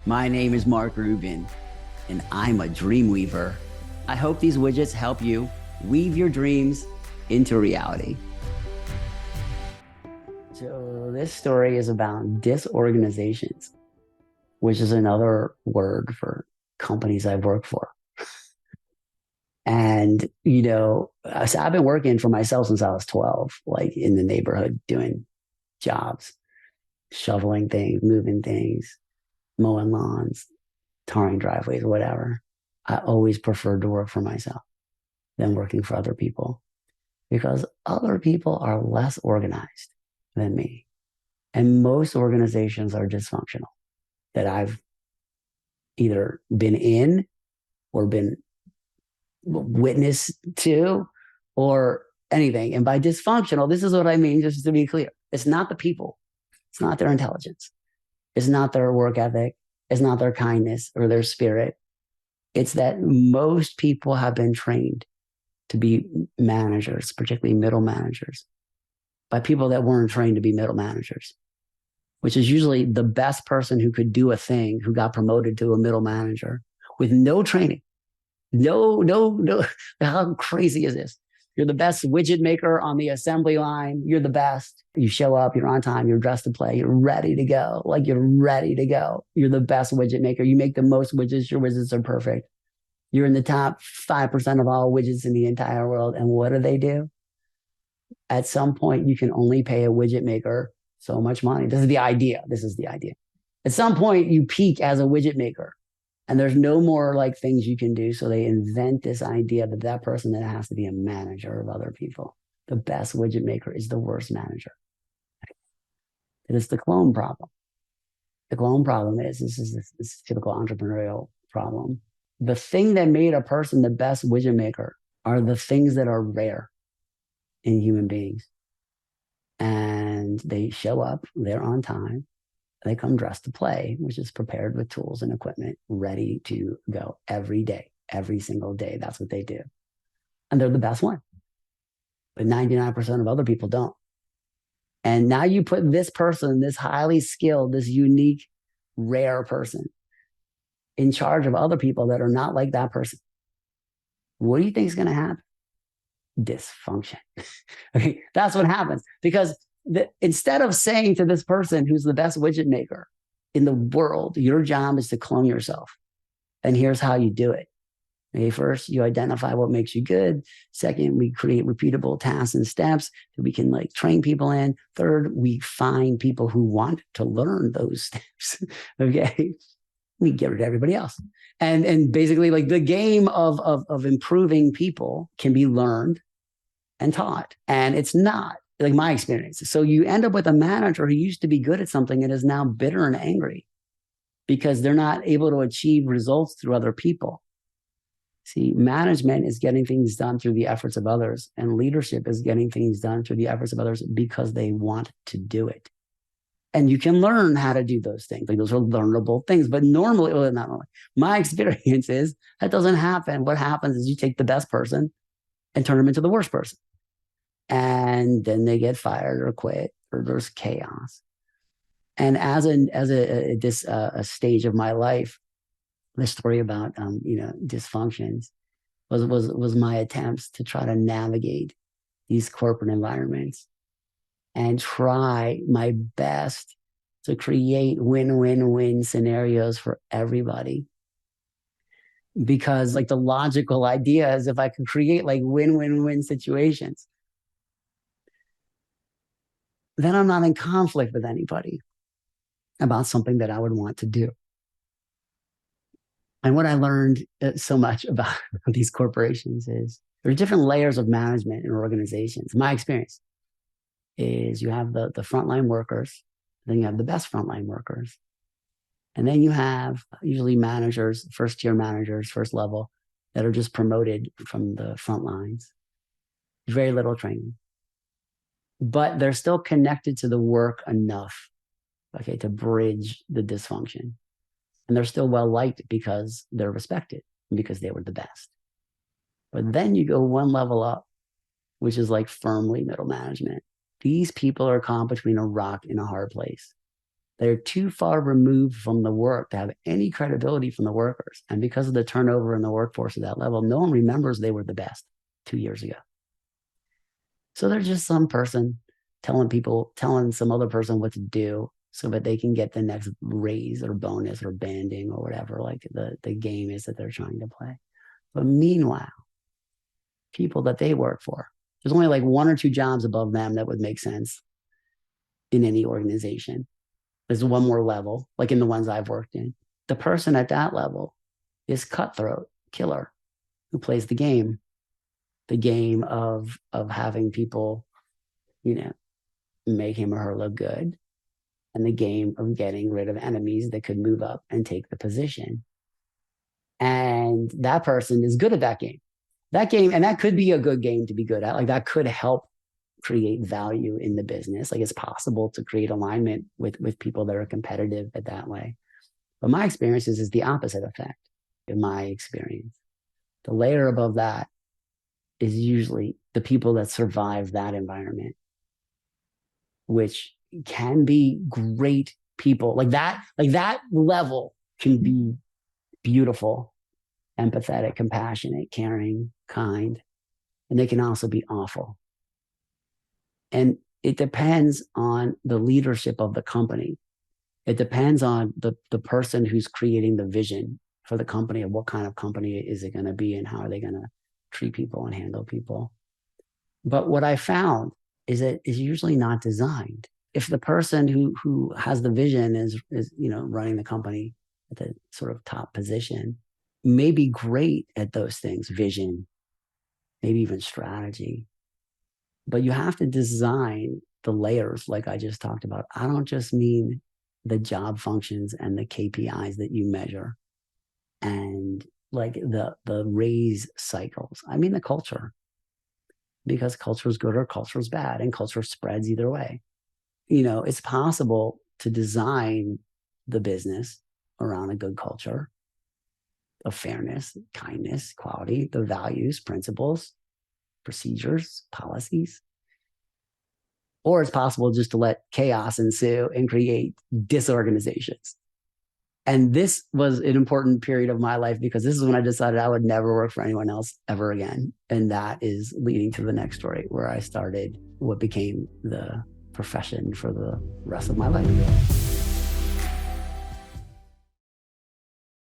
My name is Mark Rubin, and I'm a dream weaver. I hope these widgets help you weave your dreams into reality. So this story is about disorganizations, which is another word for companies I've worked for. And, so I've been working for myself since I was 12, like in the neighborhood doing jobs, shoveling things, moving things, mowing lawns, tarring driveways, whatever. I always preferred to work for myself than working for other people because other people are less organized than me. And most organizations are dysfunctional that I've either been in or been witness to or anything. And by dysfunctional, this is what I mean, just to be clear. It's not the people. It's not their intelligence. It's not their work ethic. It's not their kindness or their spirit. It's that most people have been trained to be managers, particularly middle managers, by people that weren't trained to be middle managers, which is usually the best person who could do a thing who got promoted to a middle manager with no training. No. How crazy is this? You're the best widget maker on the assembly line. You're the best. You show up, you're on time, you're dressed to play, you're ready to go. Like you're ready to go. You're the best widget maker. You make the most widgets. Your widgets are perfect. You're in the top 5% of all widgets in the entire world. And what do? At some point, you can only pay a widget maker so much money. This is the idea. At some point, you peak as a widget maker. And there's no more like things you can do. So they invent this idea that that person that has to be a manager of other people. The best widget maker is the worst manager. It is the clone problem. The clone problem is this typical entrepreneurial problem. The thing that made a person the best widget maker are the things that are rare in human beings. And they show up, they're on time. They come dressed to play, which is prepared with tools and equipment, ready to go every day, every single day. That's what they do. And they're the best one. But 99% of other people don't. And now you put this person, this highly skilled, this unique, rare person in charge of other people that are not like that person. What do you think is going to happen? Dysfunction. Okay, that's what happens because instead of saying to this person who's the best widget maker in the world, your job is to clone yourself. And here's how you do it. Okay, first, you identify what makes you good. Second, we create repeatable tasks and steps that we can like train people in. Third, we find people who want to learn those steps. Okay, we get rid of everybody else. And basically, like the game of improving people can be learned and taught. And it's not like my experience. So you end up with a manager who used to be good at something and is now bitter and angry because they're not able to achieve results through other people. See, management is getting things done through the efforts of others, and leadership is getting things done through the efforts of others because they want to do it. And you can learn how to do those things. Like those are learnable things. But normally, well, not normally, my experience is that doesn't happen. What happens is you take the best person and turn them into the worst person. And then they get fired or quit, or there's chaos. And as a stage of my life, the story about dysfunctions was my attempts to try to navigate these corporate environments and try my best to create win-win-win scenarios for everybody. Because like the logical idea is if I can create like win-win-win situations, then I'm not in conflict with anybody about something that I would want to do. And what I learned so much about these corporations is there are different layers of management in organizations. My experience is you have the frontline workers, then you have the best frontline workers. And then you have usually managers, first tier managers, first level, that are just promoted from the front lines. Very little training. But they're still connected to the work enough, okay, to bridge the dysfunction. And they're still well liked because they're respected, because they were the best. But then you go one level up, which is like firmly middle management. These people are caught between a rock and a hard place. They're too far removed from the work to have any credibility from the workers. And because of the turnover in the workforce at that level, no one remembers they were the best 2 years ago. So there's just some person telling some other person what to do so that they can get the next raise or bonus or banding or whatever, like the game is that they're trying to play. But meanwhile, people that they work for, there's only like one or two jobs above them that would make sense in any organization. There's one more level, like in the ones I've worked in. The person at that level is cutthroat, killer, who plays the game of having people, make him or her look good, and the game of getting rid of enemies that could move up and take the position. And that person is good at that game. And that could be a good game to be good at. Like that could help create value in the business. Like it's possible to create alignment with people that are competitive at that way. But my experience is the opposite effect in my experience. The layer above that is usually the people that survive that environment, which can be great people. Like that level can be beautiful, empathetic, compassionate, caring, kind, and they can also be awful. And it depends on the leadership of the company. It depends on the person who's creating the vision for the company of what kind of company is it going to be and how are they going to treat people and handle people. But what I found is that it's usually not designed. If the person who has the vision is running the company at the sort of top position, may be great at those things, vision, maybe even strategy. But you have to design the layers like I just talked about. I don't just mean the job functions and the KPIs that you measure and like the raise cycles. I mean the culture, because culture is good or culture is bad, and culture spreads either way. It's possible to design the business around a good culture of fairness, kindness, quality, the values, principles, procedures, policies. Or it's possible just to let chaos ensue and create disorganizations. And this was an important period of my life because this is when I decided I would never work for anyone else ever again. And that is leading to the next story where I started what became the profession for the rest of my life.